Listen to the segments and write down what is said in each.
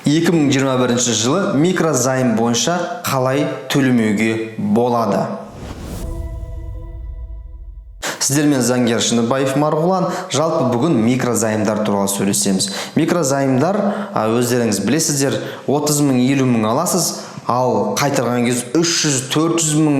2021 жылы микрозайм бойынша қалай төлемеуге болады? Сіздермен заңгер Шыныбаев Марғұлан. Жалпы бүгін микрозайымдар туралы сөйлесеміз. Микрозайымдар, өздеріңіз білесіздер, 30 мың, 50 мың аласыз, ал қайтарған кез 300-400 мың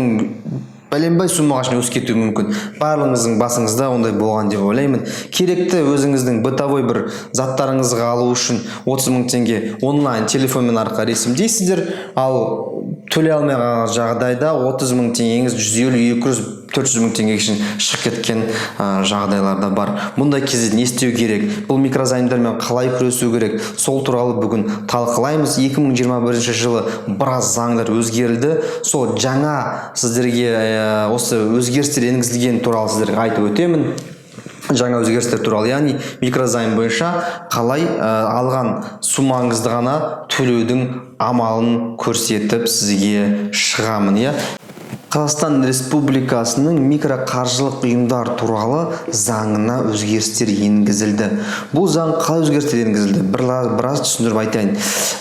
бәленбай суммаға шейін өсіп кетуі мүмкін. Барлығыңыздың басыңызда ондай болған деп ойлаймын. Керекті өзіңіздің бытовой бір заттарыңызға алу үшін 30 мың теңге онлайн телефонмен арқылы ресімдейсіздер, ал төлей алмай қалған жағдайда 30 мың теңгеңіз 150, 200, 400 мың теңге үшін шығып кеткен жағдайларда бар. Мұндай кезде не істеу керек? Бұл микрозайымдармен қалай күресу керек? Сол туралы бүгін талқылаймыз. 2021 жылы біраз заңдар өзгерілді. Сол жаңа сіздерге осы өзгерістер енгізілген туралы сіздерге айтып өтемін. Жаңа өзгерістер туралы, яғни микрозайым бойынша қалай алған суммаңызды ғана төлеудің амалын көрсетіп сізге шығамын, иә. Қазақстан Республикасының микроқаржылық ұйымдар туралы заңына өзгерістер енгізілді. Бұл заң қалай өзгерістер енгізілді? Біраз түсіндіріп айтайын.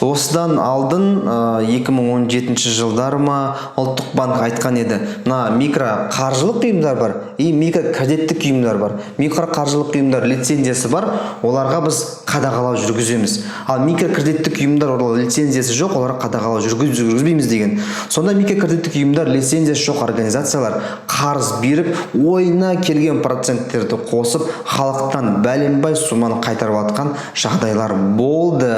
Осыдан алдын 2017 жылдары ма Ұлттық банк айтқан еді. Мына микроқаржылық ұйымдар бар, и микрокредиттік ұйымдар бар. Микроқаржылық ұйымдар лицензиясы бар, оларға біз қадағалау жүргіземіз. Ал микрокредиттік ұйымдар лицензиясы жоқ, оларға қадағалау жүргізбейміз деген. Сонда микрокредиттік ұйымдар лицензиясы жоқ организациялар қарыз беріп, ойына келген проценттерді қосып, халықтан бәленбай сумманы қайтарып атқан жағдайлар болды.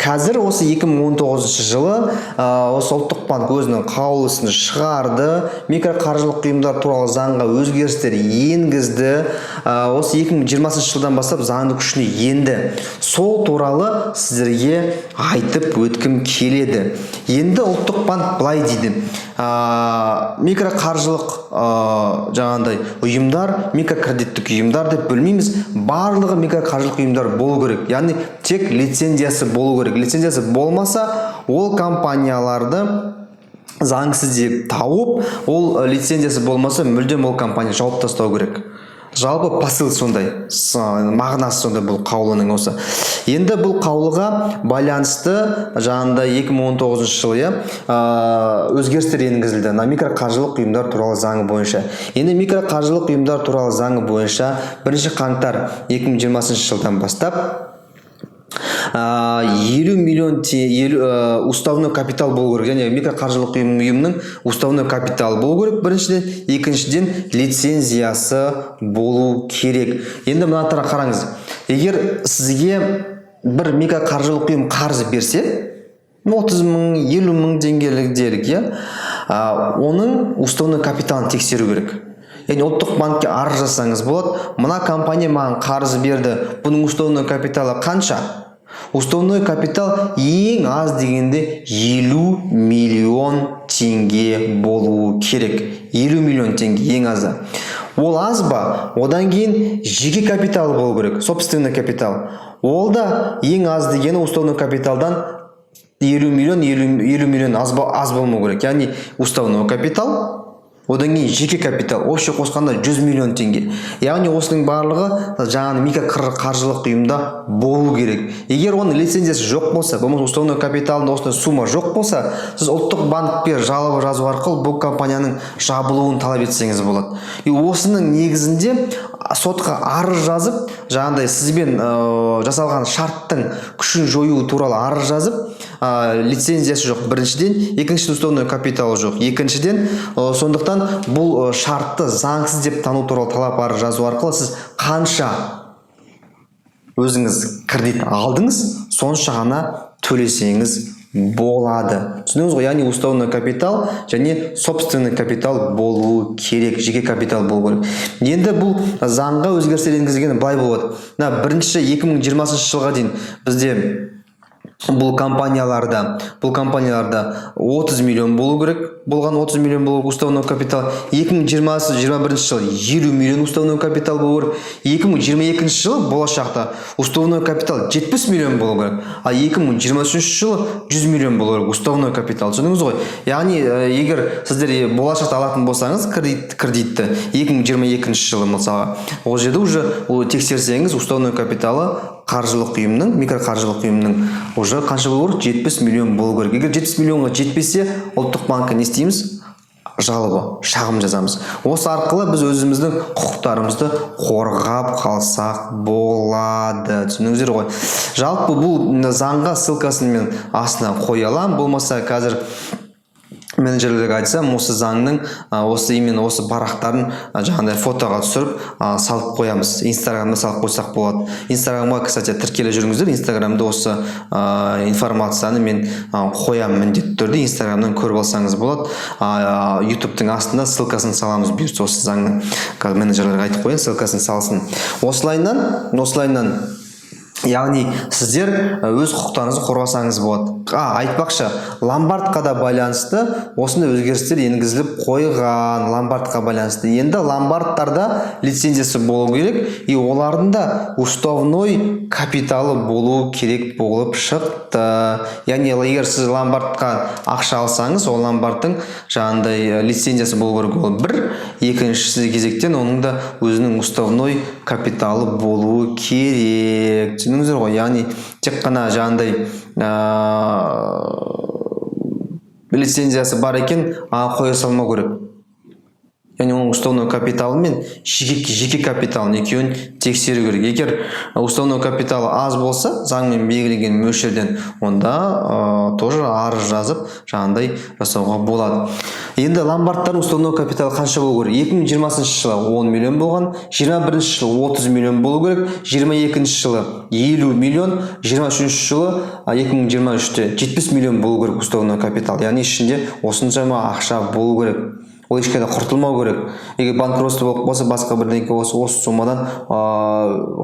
Қазір осы 2019 жылы осы Ұлттық банк өзінің қаулысын шығарды, микроқаржылық ұйымдар туралы заңға өзгерістер енгізді. Осы 2020 жылдан бастап заңды күшіне енді. Сол туралы сіздерге айтып өткім келеді. Енді Ұлттық банк былай дейді: микроқаржылық жаңағындай ұйымдар, микрокредиттік ұйымдар деп бөлмейміз, барлығы микроқаржылық ұйымдар болу керек. Яғни тек лицензиясы болу керек. Лицензиясы болмаса, ол компанияларды заңсыз деп тауып, ол лицензиясы болмаса, мүлдем ол компания жауып тастау керек. Жалпы посыл сондай, мағынасы сондай бұл қаулының осы. Енді бұл қаулыға байланысты жаңында 2019 жылы өзгерістер енгізілді. Микроқаржылық ұйымдар туралы заңы бойынша. Енді микроқаржылық ұйымдар туралы заңы бойынша 1 қаңтар 2020 жылдан бастап 50 миллион уставной капитал болу керек. Яғни микроқаржылық ұйымның уставной капиталы болу керек, біріншіден. Екіншіден, лицензиясы болу керек. Енді мынаттарға қараңыз. Егер сізге бір микроқаржылық ұйым қарыз берсе, 30 мың, 50 мың теңгелік делік, оның уставной капиталын тексеру керек. Яғни Ұлттық банкке арыз жасаңыз болады. Мына компания маған қарыз берді, бұның уставной капиталы қанша? Уставной капитал ең аз дегенде 50 миллион теңге болуы керек. 50 миллион теңге ең азы. Ол аз ба? Одан кейін жеке капиталы болу керек, собственный капитал. Ол да ең аз дегені уставной капиталдан 50 миллион аз болмау керек. Яғни уставной капитал, одан кейін жеке капитал, общий қосқанда 100 миллион теңге. Яғни осының барлығы жаңағы микроқаржылық ұйымда болу керек. Егер оның лицензиясы жоқ болса, болмаса уставной капиталында осындай сумма жоқ болса, сіз Ұлттық банкке жалоба жазу арқылы бұл компанияның жабылуын талап етсеңіз болады. И осының негізінде сотқа арыз жазып, жаңағыдай сізбен жасалған шарттың күшін жою туралы арыз жазып, лицензиясы жоқ біріншіден, екіншіден уставной капиталы жоқ екіншіден, сондықтан бұл шартты заңсыз деп тану туралы талап арыз жазу арқылы сіз қанша өзіңіз кредит алдыңыз, сонша ғана төлесеңіз болады. Түсініңіз ғой, яғни уставной капитал және собственный капитал болуы керек, жеке капитал болу керек. Енді бұл заңға өзгерістер енгізілген былай болады. Бірінші 2020 жылға дейін бізде бұл компанияларда 30 миллион болу керек, болған 30 миллион болу уставной капитал. 2021 жылы 50 миллион уставной капитал болу керек. 2022 жылы болашақта уставной капитал 70 миллион болу керек. А 2023 жылы 100 миллион болу керек уставной капитал. Түсіндіңіз ғой? Яғни егер сіздер болашақта алатын болсаңыз кредитті 2022 жылы мысалға, ол жерде уже тексерсеңіз уставной капиталы қаржылық ұйымның, микроқаржылық ұйымның уже қанша болу керек? 70 миллион болу керек. Егер 70 миллионға жетпесе, ұлттық банкқа не істейміз? Жалоба, шағым жазамыз. Осы арқылы біз өзіміздің құқықтарымызды қорғап қалсақ болады. Түсіндіңіздер ғой. Жалпы бұл заңға ссылкасын мен астына қоя аламын. Болмаса қазір менеджерлерге айтсам, осы заңның осы именно осы парақтарын жаңағыдай фотоға түсіріп салып қоямыз. Инстаграмда салып қойсақ болады. Инстаграмға, кстати, тіркеле жүріңіздер. Инстаграмда осы информацияны мен қоямын міндетті түрде. Инстаграмнан көріп алсаңыз болады. Ютубтың астында ссылкасын саламыз бұйыртса осы заңның. Қазір менеджерлерге айтып қояйын, ссылкасын салсын. Осылайынан яғни сіздер өз құқықтарыңызды қорғасаңыз болады. Айтпақшы, ломбардқа да байланысты осындай өзгерістер енгізіліп қойған. Ломбардқа байланысты. Енді ломбардтарда лицензиясы болу керек, и олардың да уставной капиталы болу керек болып шықты. Яғни егер сіз ломбардқа ақша алсаңыз, ол ломбардтың жаңағыдай лицензиясы болу керек. Ол бір, екіншісі кезектен оның да өзінің уставной капиталы болу керек. Түсіндіңіздер ғой, яғни тек қана жаңағыдай лицензиясы бар екен, қоя салмау керек. Яғни оның уставной капиталы мен жеке капиталын екеуін тексеру керек. Егер уставной капиталы аз болса, заңмен белгіленген мөлшерден, онда тоже арыз жазып, жаңағыдай жасауға болады. Енді ломбардтардың уставной капиталы қанша болу керек? 2020 жылы 10 миллион болған, 21 жылы 30 миллион болу керек, 22 жылы 50 миллион, 23 жылы 2023-те 70 миллион болу керек уставной капитал. Яғни ішінде осыншама ақша болу керек. Ол ешқайда құртылмау керек. Егер банкротство болып болса, басқа бірдеңке болса, осы суммадан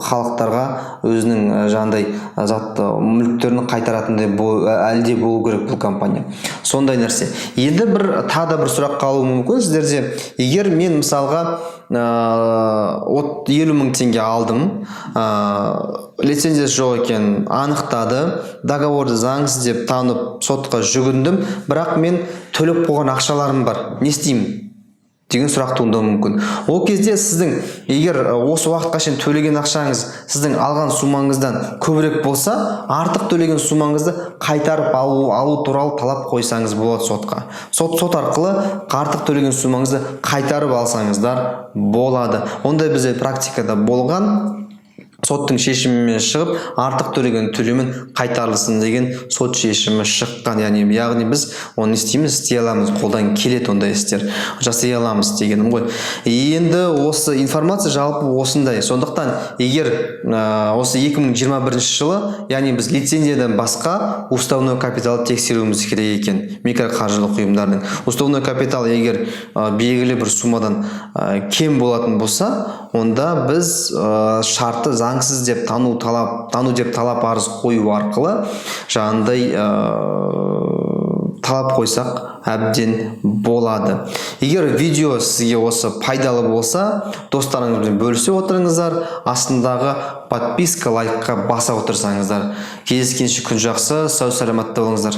халықтарға өзінің жаңағыдай затты мүліктерін қайтаратындай әлде болу керек бұл компания. Сондай нәрсе. Енді тағы да бір сұрақ қалуы мүмкін сіздерде. Егер мен мысалға 50 мың теңге алдым, лицензиясы жоқ екен, анықтады, договорды заңсыз деп танып сотқа жүгіндім, бірақ мен төлеп қойған ақшаларым бар, не істеймін деген сұрақ туындауы мүмкін. Ол кезде сіздің егер осы уақытқа шейін төлеген ақшаңыз сіздің алған суммаңыздан көбірек болса, артық төлеген суммаңызды қайтарып алу туралы талап қойсаңыз болады сотқа. Сот арқылы артық төлеген суммаңызды қайтарып алсаңыздар болады. Ондай бізде практикада болған. Соттың шешімімен шығып, артық төлеген төлемін қайтарылсын деген сот шешімі шыққан. Яғни біз оны істейміз, істей аламыз, қолдан келеді ондай істер. Жасай аламыз дегенім ғой. Енді осы информация жалпы осындай. Сондықтан, егер осы 2021 жылы, яғни біз лицензиядан басқа уставной капитал тексеруіміз керек екен. Микроқаржылық ұйымдардың. Уставной капитал егер белгілі бір суммадан кем болатын болса, онда біз шарты заңсыз деп тану деп талап арыз қою арқылы жаңағыдай талап қойсақ әбден болады. Егер видео сізге осы пайдалы болса, достарыңызбен бөлісе отырыңыздар, астындағы подписка, лайкқа баса отырсаңыздар. Кездескенше күн жақсы, сау саламатта болыңыздар.